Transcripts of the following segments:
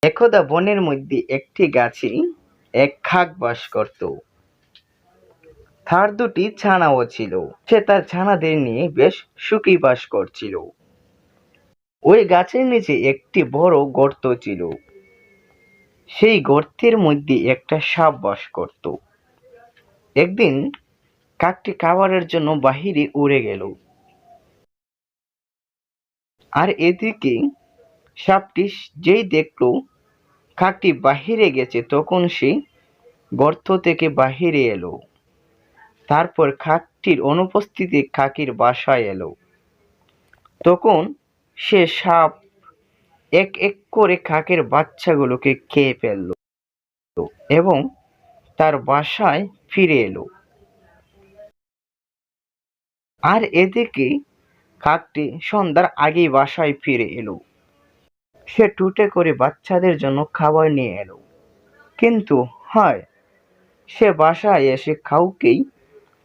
একদা বনের মধ্যে একটি গাছে এক কাক বাস করত। তার দুটি ছানাও ছিল। সে তার ছানাদের নিয়ে বেশ সুখী বাস করছিল। ওই গাছের নিচে একটি বড় গর্ত ছিল। সেই গর্তের মধ্যে একটা সাপ বাস করত। একদিন কাকটি খাবারের জন্য বাহিরে উড়ে গেল। আর এদিকে সাপটি যেই দেখল কাকটি বাহিরে গেছে, তখন সে গর্ত থেকে বাহিরে এলো। তারপর কাকটির অনুপস্থিতি কাকের বাসায় এলো। তখন সে সাপ এক এক করে কাকের বাচ্চাগুলোকে খেয়ে ফেলল এবং তার বাসায় ফিরে এলো। আর এদিকে কাকটি সন্ধ্যার আগেই বাসায় ফিরে এলো। সে টুটে করে বাচ্চাদের জন্য খাবার নিয়ে এলো, কিন্তু হয় সে বাসায় এসে কাউকেই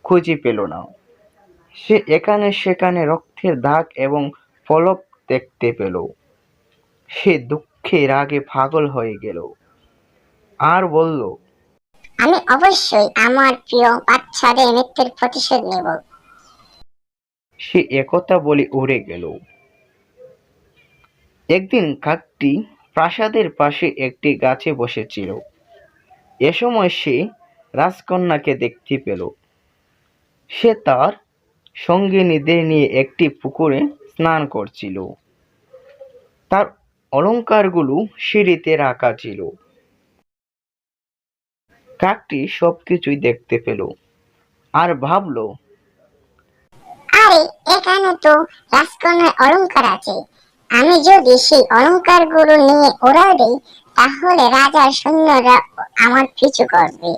খুঁজে পেল না। সে এখানে সেখানে রক্তের দাগ এবং ফলক দেখতে পেল। সে দুঃখে রাগে পাগল হয়ে গেল আর বলল, আমি অবশ্যই আমার প্রিয় বাচ্চাদের মৃত্যুর প্রতিশোধ নেব। সে একথা বলে উড়ে গেল। একদিন কাকটি প্রাসাদের পাশে একটি গাছে বসেছিল। এ সময় সে রাজকন্যাকে দেখতে পেল। সে তার সঙ্গিনীদের নিয়ে একটি পুকুরে স্নান করছিল। তার অলংকারগুলো সিঁড়িতে রাখা ছিল। কাকটি সবকিছুই দেখতে পেল আর ভাবল, আরে, এখানে তো রাজকন্যার অলংকার আছে। আমি যদি সেই অলংকারগুলো নিয়ে ওড়াল দিই, তাহলে রাজার সৈন্যরা আমার পিছু করবে,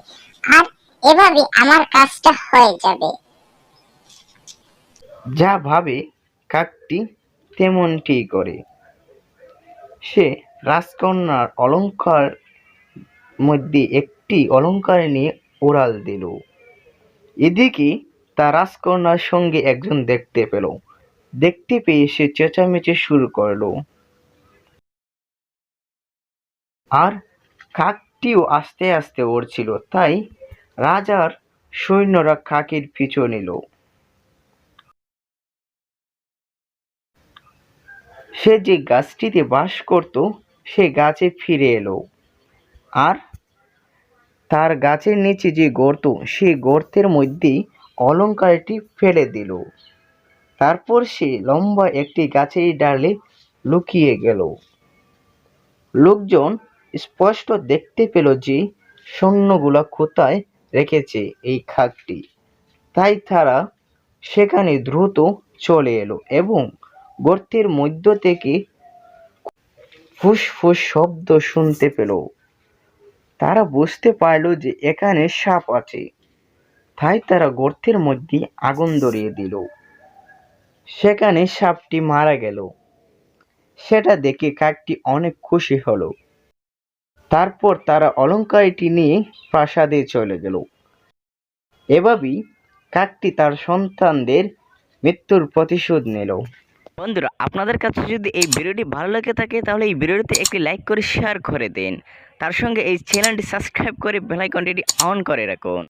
আর এভাবে আমার কাজটা হয়ে যাবে। যা ভাবে কাকটি তেমনটি করে। সে রাজকন্যার অলংকার মধ্যে একটি অলংকার নিয়ে উড়াল দিল। এদিকে তার রাজকন্যার সঙ্গে একজন দেখতে পেল। দেখতে পেয়ে সে চেঁচামেচি শুরু করলো। আর কাকটিও আস্তে আস্তে উড়ছিল, তাই রাজার সৈন্যরা কাকের পিছু নিল। সে যে গাছটিতে বাস করত সে গাছে ফিরে এলো আর তার গাছের নিচে যে গর্ত, সেই গর্তের মধ্যেই অলংকারটি ফেলে দিল। তারপর সে লম্বা একটি গাছের ডালে লুকিয়ে গেল। লোকজন স্পষ্ট দেখতে পেল যে সৈন্যগুলা কোথায় রেখেছে এই কাকটি। তাই তারা সেখানে দ্রুত চলে এলো এবং গর্তের মধ্য থেকে ফুসফুস শব্দ শুনতে পেল। তারা বুঝতে পারল যে এখানে সাপ আছে। তাই তারা গর্তের মধ্যে আগুন ধরিয়ে দিল। সেখানে সাপটি মারা গেল। সেটা দেখে কাকটি অনেক খুশি হলো। তারপর তারা অলংকারটি নিয়ে প্রাসাদে চলে গেল। এভাবেই কাকটি তার সন্তানদের মৃত্যুর প্রতিশোধ নিল। বন্ধুরা, আপনাদের কাছে যদি এই ভিডিওটি ভালো লেগে থাকে তাহলে এই ভিডিওতে একটি লাইক করে শেয়ার করে দিন। তার সঙ্গে এই চ্যানেলটি সাবস্ক্রাইব করে বেল আইকনটি অন করে রাখুন।